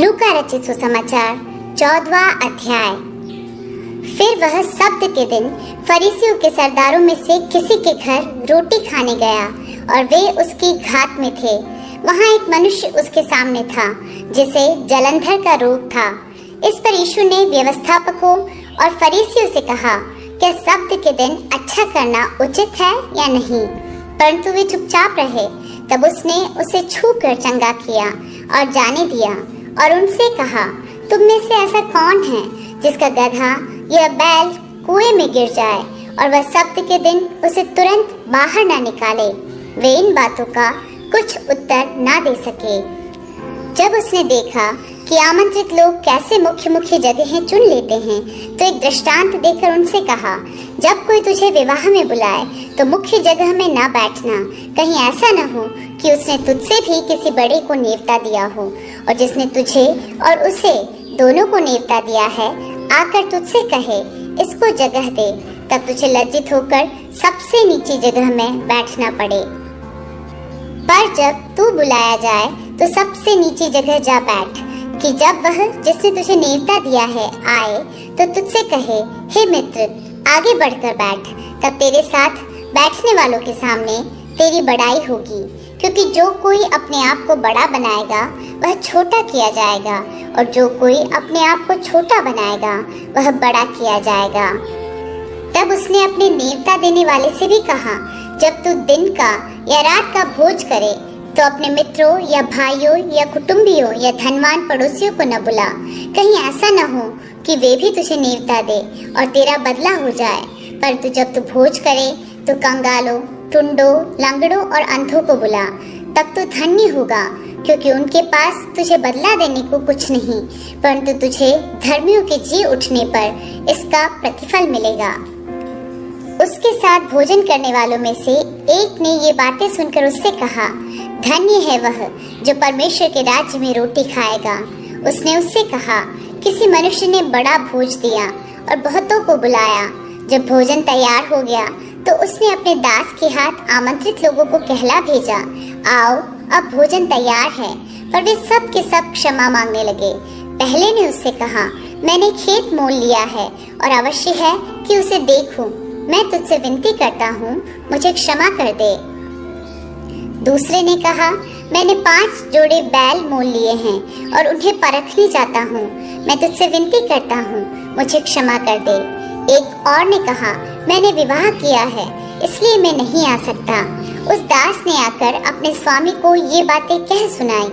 लूका रचित सुसमाचार 14वां अध्याय। फिर वह सब्त के दिन फरीसियों के सरदारों में से किसी के घर रोटी खाने गया और वे उसकी घात में थे। वहाँ एक मनुष्य उसके सामने था जिसे जलंधर का रोग था। इस पर यीशु ने व्यवस्थापकों और फरीसियों से कहा, क्या सब्त के दिन अच्छा करना उचित है या नहीं? परंतु वे चुपचाप रहे। तब उसने उसे छूकर चंगा किया और जाने दिया और उनसे कहा, तुम में से ऐसा कौन है जिसका गधा या बैल कुएं में गिर जाए और वह सब्त के दिन उसे तुरंत बाहर ना निकाले? वे इन बातों का कुछ उत्तर ना दे सके। जब उसने देखा कि आमंत्रित लोग कैसे मुख्य मुख्य जगहें चुन लेते हैं, तो एक दृष्टांत देकर उनसे कहा, जब कोई तुझे विवाह में बुलाए तो मुख्य जगह में ना बैठना। कहीं ऐसा न हो कि उसने तुझसे भी किसी बड़े को नेवता दिया हो और जिसने तुझे और उसे दोनों को नेवता दिया है आकर तुझसे कहे, इसको जगह दे, तब तुझे लज्जित होकर सबसे नीची जगह में बैठना पड़े। पर जब तू बुलाया जाए तो सबसे नीची जगह जा बैठ, कि जब वह जिसने तुझे नेवता दिया है आए तो तुझसे कहे, हे मित्र, आगे बढ़कर बैठ, तब तेरे साथ बैठने वालों के सामने तेरी बड़ाई होगी। क्योंकि जो कोई अपने आप को बड़ा बनाएगा वह छोटा किया जाएगा, और जो कोई अपने आप को छोटा बनाएगा वह बड़ा किया जाएगा। तब उसने अपने नेवता देने वाले से भी कहा, जब तू दिन का या रात का भोज करे तो अपने मित्रों या भाइयों या कुटुंबियों या धनवान पड़ोसियों को न बुला, कहीं ऐसा न हो कि वे भी तुझे नेवता दे और तेरा बदला हो जाए। परंतु जब तू भोज करे तो कंगालों, टुंडों, लंगड़ों और अंधों को बुला, तब तो धन्य होगा, क्योंकि उनके पास तुझे बदला देने को कुछ नहीं, परंतु तुझे धर्मियों के जी उठने पर इसका प्रतिफल मिलेगा। उसके साथ भोजन करने वालों में से एक ने ये बातें सुनकर उससे कहा, धन्य है वह जो परमेश्वर के राज्य में रोटी खाएगा। उसने उससे कहा, किसी मनुष्य ने बड़ा भोज दिया और बहुतों को बुलाया। जब भोजन तैयार हो गया तो उसने अपने दास के हाथ आमंत्रित लोगों को कहला भेजा, आओ, अब भोजन तैयार है। पर वे सब के सब क्षमा मांगने लगे। पहले ने उससे कहा, मैंने खेत मोल लिया है और अवश्य है कि उसे देखूं। मैं तुझसे विनती करता हूँ, मुझे क्षमा कर दे। दूसरे ने कहा, मैंने 5 जोड़े बैल मोल लिए हैं और उन्हें परखने जाता हूँ। मैं तुझसे विनती करता हूँ, मुझे क्षमा कर दे। एक और ने कहा, मैंने विवाह किया है, इसलिए मैं नहीं आ सकता। उस दास ने आकर अपने स्वामी को ये बातें कह सुनाई।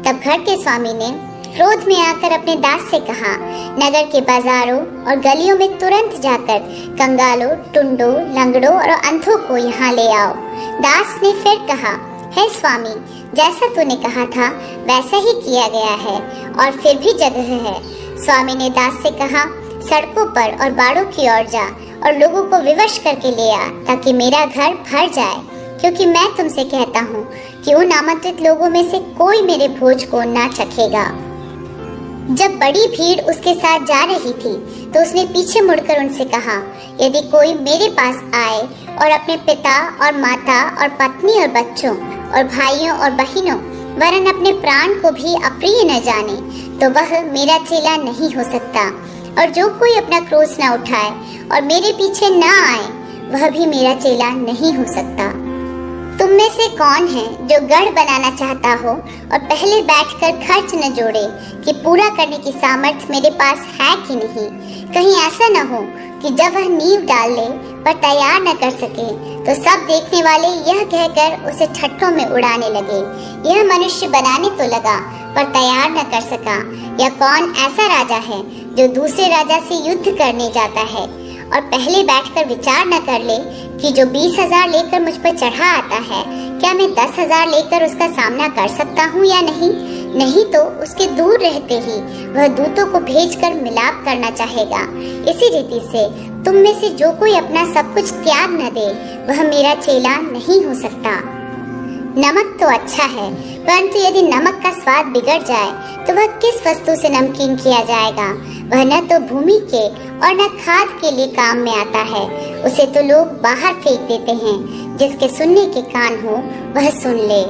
तब घर के स्वामी ने क्रोध में आकर अपने दास से कहा, नगर के बाजारों और गलियों में तुरंत जाकर कंगालों, टुंडों, लंगड़ों और अंधों को यहाँ ले आओ। दास ने फिर कहा, हे स्वामी, जैसा तूने कहा था वैसा ही किया गया है और फिर भी जगह है। स्वामी ने दास से कहा, सड़कों पर और बाड़ों की ओर जा और लोगों को विवश करके ले आ, ताकि मेरा घर भर जाए। क्योंकि मैं तुमसे कहता हूँ कि उन आमंत्रित लोगों में से कोई मेरे भोज को ना चखेगा। जब बड़ी भीड़ उसके साथ जा रही थी तो उसने पीछे मुड़कर उनसे कहा, यदि कोई मेरे पास आए और अपने पिता और माता और पत्नी और बच्चों और भाइयों और बहनों वरन अपने प्राण को भी अप्रिय न जाने, तो वह मेरा चेला नहीं हो सकता। और जो कोई अपना क्रूस न उठाए और मेरे पीछे न आए, वह भी मेरा चेला नहीं हो सकता। तुम में से कौन है जो गढ़ बनाना चाहता हो और पहले बैठकर खर्च न जोड़े कि पूरा करने की सामर्थ्य मेरे पास है कि नहीं? कहीं ऐसा न हो कि जब वह नींव डाल ले पर तैयार न कर सके, तो सब देखने वाले यह कहकर उसे ठट्ठों में उड़ाने लगे, यह मनुष्य बनाने तो लगा पर तैयार न कर सका। या कौन ऐसा राजा है जो दूसरे राजा से युद्ध करने जाता है और पहले बैठकर विचार न कर ले कि जो 20,000 लेकर मुझ पर चढ़ा आता है, क्या मैं 10,000 लेकर उसका सामना कर सकता हूँ या नहीं? नहीं तो उसके दूर रहते ही वह दूतों को भेजकर मिलाप करना चाहेगा। इसी रीति से तुम में से जो कोई अपना सब कुछ त्याग न दे, वह मेरा चेला नहीं हो सकता। नमक तो अच्छा है, परंतु यदि नमक का स्वाद बिगड़ जाए तो वह किस वस्तु से नमकीन किया जाएगा? वह न तो भूमि के और न खाद के लिए काम में आता है। उसे तो लोग बाहर फेंक देते हैं। जिसके सुनने के कान हो वह सुन ले।